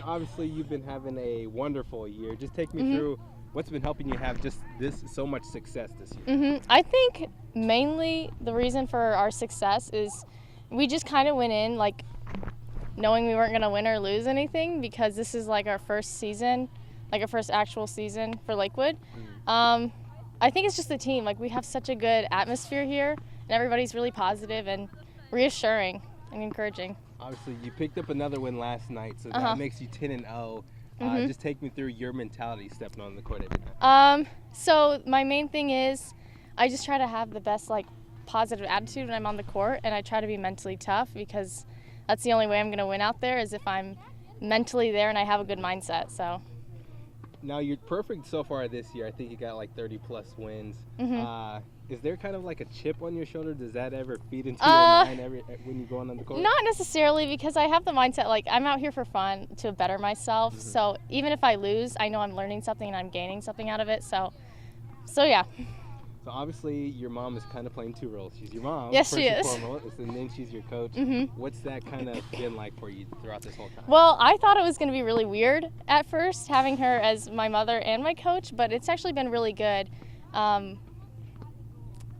obviously you've been having a wonderful year. Just take me through what's been helping you have just so much success this year. I think mainly the reason for our success is we just kind of went in like knowing we weren't going to win or lose anything, because this is like our first season, like our first actual season for Lakewood. I think it's just the team. Like, we have such a good atmosphere here, and everybody's really positive and reassuring and encouraging. Obviously, you picked up another win last night, so that makes you 10-0. Just take me through your mentality stepping on the court every night. So my main thing is I just try to have the best, like, positive attitude when I'm on the court, and I try to be mentally tough, because that's the only way I'm going to win out there, is if I'm mentally there and I have a good mindset. So. Now, you're perfect so far this year. I think you got like 30-plus wins. Is there kind of like a chip on your shoulder? Does that ever feed into your mind when you're going on the court? Not necessarily, because I have the mindset, like, I'm out here for fun, to better myself. So even if I lose, I know I'm learning something and I'm gaining something out of it. So yeah. So obviously your mom is kind of playing two roles. She's your mom, yes, first she and is. foremost, and then she's your coach. What's that kind of been like for you throughout this whole time? Well, I thought it was going to be really weird at first, having her as my mother and my coach, but it's actually been really good.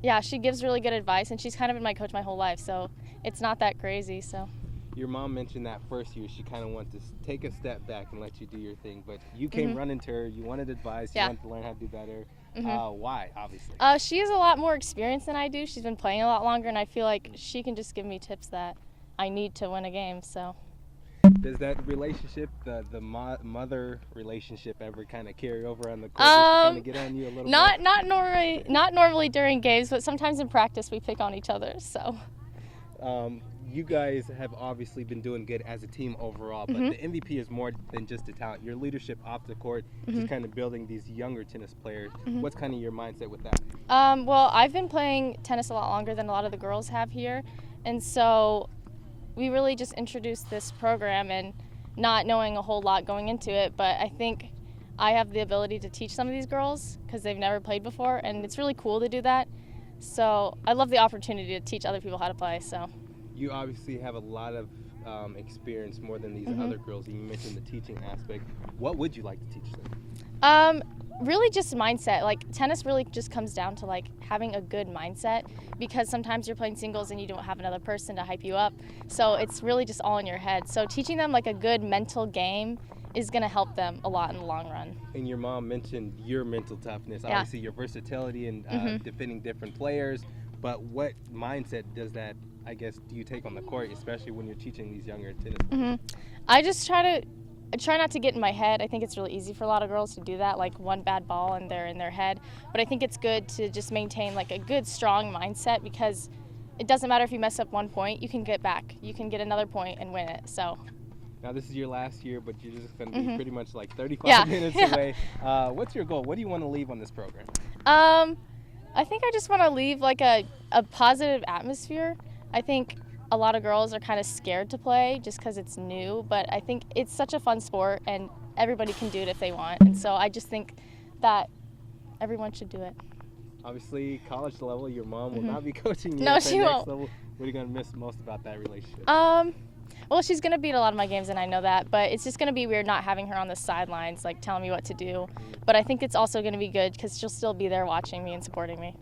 Yeah, she gives really good advice, and she's kind of been my coach my whole life, so it's not that crazy. So. Your mom mentioned that first year she kind of wanted to take a step back and let you do your thing, but you came running to her. You wanted advice. You wanted to learn how to do better. Why, obviously? She has a lot more experience than I do. She's been playing a lot longer, and I feel like she can just give me tips that I need to win a game. So. Does that relationship, the mother relationship, ever kind of carry over on the court? Kind of get on you a little bit? Not normally during games, but sometimes in practice we pick on each other. So. You guys have obviously been doing good as a team overall, but the MVP is more than just the talent. Your leadership off the court, just kind of building these younger tennis players. What's kind of your mindset with that? Well, I've been playing tennis a lot longer than a lot of the girls have here, and so we really just introduced this program and not knowing a whole lot going into it, but I think I have the ability to teach some of these girls because they've never played before, and it's really cool to do that. So I love the opportunity to teach other people how to play. So. You obviously have a lot of experience, more than these other girls, and you mentioned the teaching aspect. What would you like to teach them? Really just mindset. Like, tennis really just comes down to, like, having a good mindset, because sometimes you're playing singles and you don't have another person to hype you up. So it's really just all in your head. So teaching them, like, a good mental game is going to help them a lot in the long run. And your mom mentioned your mental toughness, obviously your versatility and defending different players. But what mindset does that, I guess, do you take on the court, especially when you're teaching these younger tennis players? I just try not to get in my head. I think it's really easy for a lot of girls to do that, like one bad ball and they're in their head. But I think it's good to just maintain like a good, strong mindset, because it doesn't matter if you mess up 1 point, you can get back. You can get another point and win it. So. Now, this is your last year, but you're just going to be pretty much like 35 minutes away. What's your goal? What do you want to leave on this program? I think I just want to leave like a positive atmosphere. I think a lot of girls are kind of scared to play just because it's new, but I think it's such a fun sport and everybody can do it if they want. And so I just think that everyone should do it. Obviously, college level, your mom will not be coaching you No, at the she next won't. level. What are you going to miss most about that relationship? Well, she's going to be at a lot of my games, and I know that, but it's just going to be weird not having her on the sidelines, like telling me what to do. But I think it's also going to be good because she'll still be there watching me and supporting me.